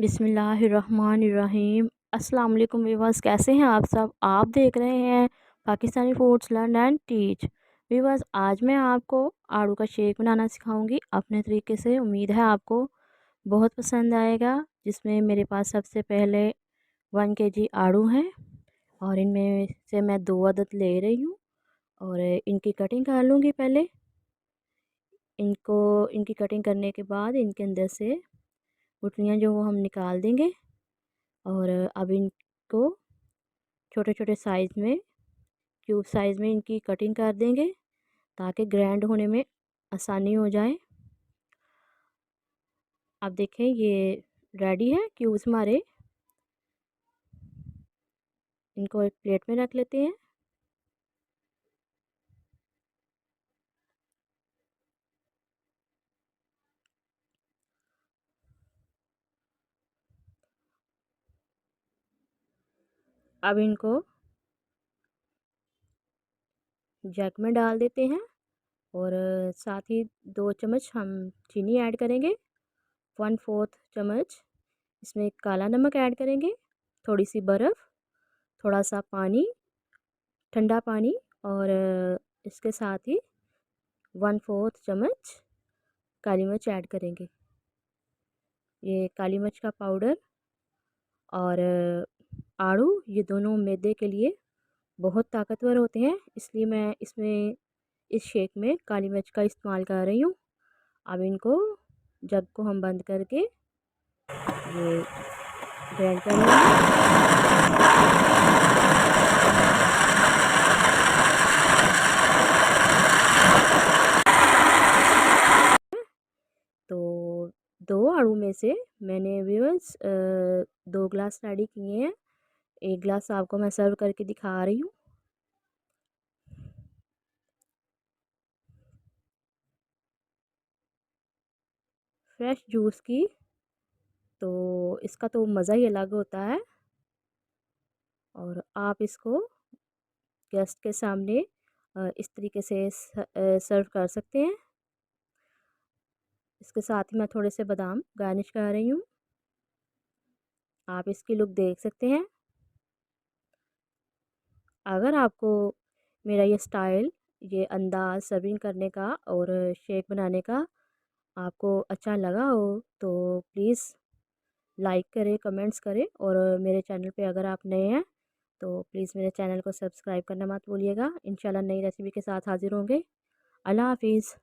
बिस्मिल्लाहिर्रहमानिर्रहीम। अस्सलाम वालेकुम व्यूअर्स, कैसे हैं आप सब। आप देख रहे हैं Pakistani foods learn and teach. Viewers, आज मैं आपको आड़ू का शेक बनाना सिखाऊंगी अपने तरीके से। उम्मीद है आपको बहुत पसंद आएगा। जिसमें मेरे पास सबसे पहले 1 kg आड़ू हैं और इनमें से मैं 2 अदद ले रही हूँ और इनकी कटिंग कर लूँगी पहले। इनकी कटिंग करने के बाद इनके अंदर से गुठलियाँ जो वो हम निकाल देंगे और अब इनको छोटे छोटे साइज़ में, क्यूब साइज़ में इनकी कटिंग कर देंगे ताकि ग्राइंड होने में आसानी हो जाए। अब देखें ये रेडी है क्यूब्स हमारे। इनको एक प्लेट में रख लेते हैं। अब इनको जग में डाल देते हैं और साथ ही 2 चम्मच हम चीनी ऐड करेंगे। 1/4 चम्मच इसमें काला नमक ऐड करेंगे, थोड़ी सी बर्फ़, थोड़ा सा पानी, ठंडा पानी और इसके साथ ही 1/4 चम्मच काली मिर्च ऐड करेंगे। ये काली मिर्च का पाउडर और आड़ू ये दोनों मैदे के लिए बहुत ताकतवर होते हैं, इसलिए मैं इसमें इस शेक में काली मिर्च का इस्तेमाल कर रही हूँ। अब इनको जग को हम बंद करके ये ग्राइंड कर लेंगे। तो 2 आड़ू में से मैंने व्यूअर्स 2 ग्लास रेडी किए हैं। 1 ग्लास आपको मैं सर्व करके दिखा रही हूँ। फ्रेश जूस की तो इसका तो मज़ा ही अलग होता है और आप इसको गेस्ट के सामने इस तरीके से सर्व कर सकते हैं। इसके साथ ही मैं थोड़े से बादाम गार्निश कर रही हूँ। आप इसकी लुक देख सकते हैं। अगर आपको मेरा ये स्टाइल, ये अंदाज़ सर्विंग करने का और शेक बनाने का आपको अच्छा लगा हो तो प्लीज़ लाइक करें, कमेंट्स करें और मेरे चैनल पे अगर आप नए हैं तो प्लीज़ मेरे चैनल को सब्सक्राइब करना मत भूलिएगा। इंशाल्लाह नई रेसिपी के साथ हाज़िर होंगे। अल्लाह हाफ़िज़।